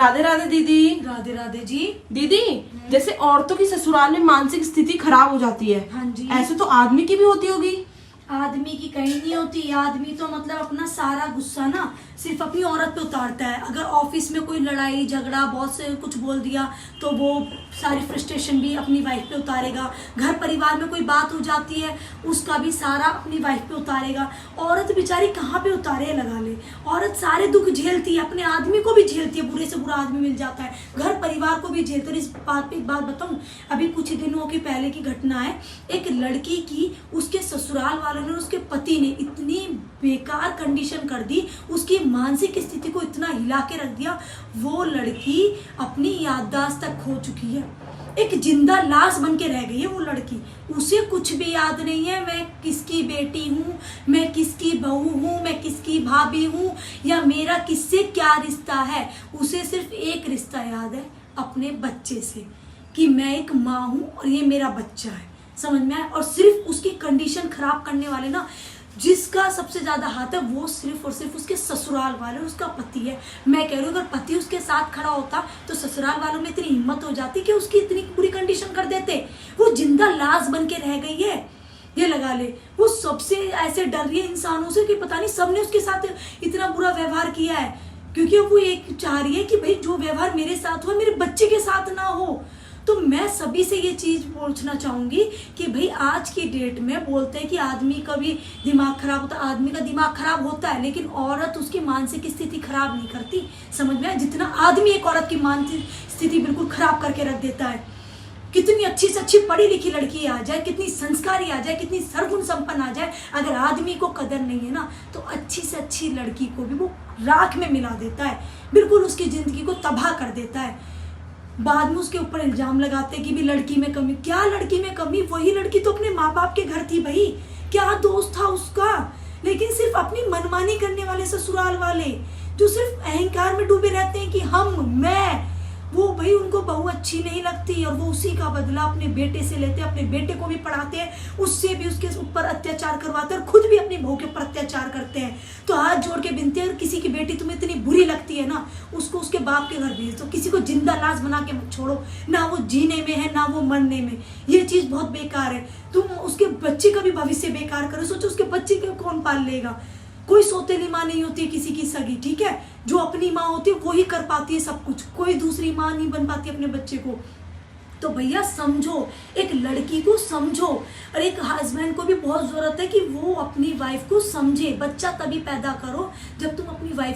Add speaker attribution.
Speaker 1: राधे राधे दीदी।
Speaker 2: राधे राधे जी।
Speaker 1: दीदी, जैसे औरतों की ससुराल में मानसिक स्थिति खराब हो जाती है,
Speaker 2: हाँ जी।
Speaker 1: ऐसे तो आदमी की भी होती होगी।
Speaker 2: आदमी की कहीं नहीं होती। आदमी तो मतलब अपना सारा गुस्सा ना सिर्फ अपनी औरत पे उतारता है। अगर ऑफिस में कोई लड़ाई झगड़ा बॉस से कुछ बोल दिया तो वो सारी फ्रस्ट्रेशन भी अपनी वाइफ पे उतारेगा। घर परिवार में कोई बात हो जाती है उसका भी सारा अपनी वाइफ पे उतारेगा। औरत बेचारी कहाँ पे उतारे लगा ले। औरत सारे दुख झेलती है, अपने आदमी को भी झेलती है, बुरे से बुरा आदमी मिल जाता है, घर परिवार को भी झेलती है। और इस बात पे एक बात बताऊं, अभी कुछ दिनों के पहले की घटना है। एक लड़की की उसके ससुराल वालों ने, उसके पति ने इतनी बेकार कंडीशन कर दी, उसकी मानसिक स्थिति को इतना हिला के रख दिया, वो लड़की अपनी याददाश्त तक खो चुकी है। एक जिंदा लाश बन के रह गई है वो लड़की। उसे कुछ भी याद नहीं है मैं किसकी बेटी हूँ, मैं किसकी बहू हूँ, मैं किसकी भाभी हूँ, या मेरा किससे क्या रिश्ता है। उसे सिर्फ एक रिश्ता याद है, अपने बच्चे से, कि मैं एक माँ हूँ और ये मेरा बच्चा है। समझ में आया। और सिर्फ उसकी कंडीशन खराब करने वाले ना, जिसका सबसे ज्यादा हाथ है वो सिर्फ और सिर्फ उसके ससुराल वाले, उसका पति है। मैं कह रही हूँ अगर पति उसके साथ खड़ा होता तो ससुराल वालों में इतनी हिम्मत हो जाती कि उसकी इतनी बुरी कंडीशन कर देते। वो जिंदा लाश बन के रह गई है, ये लगा ले। वो सबसे ऐसे डर रही है इंसानों से कि पता नहीं सबने उसके साथ इतना बुरा व्यवहार किया है, क्योंकि वो एक चाह रही है कि भाई जो व्यवहार मेरे साथ हुआ मेरे बच्चे के साथ ना हो। तो मैं सभी से ये चीज पूछना चाहूंगी कि भाई आज की डेट में बोलते हैं कि आदमी का भी दिमाग खराब होता है, आदमी का दिमाग खराब होता है, लेकिन औरत उसकी मानसिक स्थिति खराब नहीं करती। समझ में आया। जितना आदमी एक औरत की मानसिक स्थिति बिल्कुल खराब करके रख देता है। कितनी अच्छी से अच्छी पढ़ी लिखी लड़की आ जाए, कितनी संस्कारी आ जाए, कितनी सर्वगुण संपन्न आ जाए, अगर आदमी को कदर नहीं है ना तो अच्छी से अच्छी लड़की को भी वो राख में मिला देता है, बिल्कुल उसकी जिंदगी को तबाह कर देता है। बाद में उसके ऊपर इल्जाम लगाते कि भी लड़की में कमी। क्या लड़की में कमी? वही लड़की तो अपने माँ बाप के घर थी भाई, क्या दोस्त था उसका। लेकिन सिर्फ अपनी मनमानी करने वाले ससुराल वाले जो सिर्फ अहंकार में डूबे रहते हैं कि मैं, वो भाई उनको बहू अच्छी नहीं लगती और वो उसी का बदला अपने बेटे से लेते हैं। अपने बेटे को भी पढ़ाते हैं, उससे भी उसके ऊपर अत्याचार करवाते हैं और खुद भी अपनी बहू के ऊपर अत्याचार करते हैं। तो हाथ जोड़ के विनती है, किसी की बेटी तुम्हें इतनी बुरी लगती है ना, उसको उसके बाप के घर भेज दो। किसी को जिंदा लाश बना के मत छोड़ो, ना वो जीने में है ना वो मरने में। ये चीज बहुत बेकार है। तुम उसके बच्चे का भी भविष्य बेकार करो। सोचो उसके बच्चे को कौन पाल लेगा। कोई सौतेली माँ नहीं होती है किसी की सगी, ठीक है। जो अपनी माँ होती है वो ही कर पाती है सब कुछ, कोई दूसरी माँ नहीं बन पाती अपने बच्चे को। तो भैया समझो, एक लड़की को समझो, और एक हस्बैंड को भी बहुत जरूरत है कि वो अपनी वाइफ को समझे। बच्चा तभी पैदा करो जब तुम अपनी वाइफ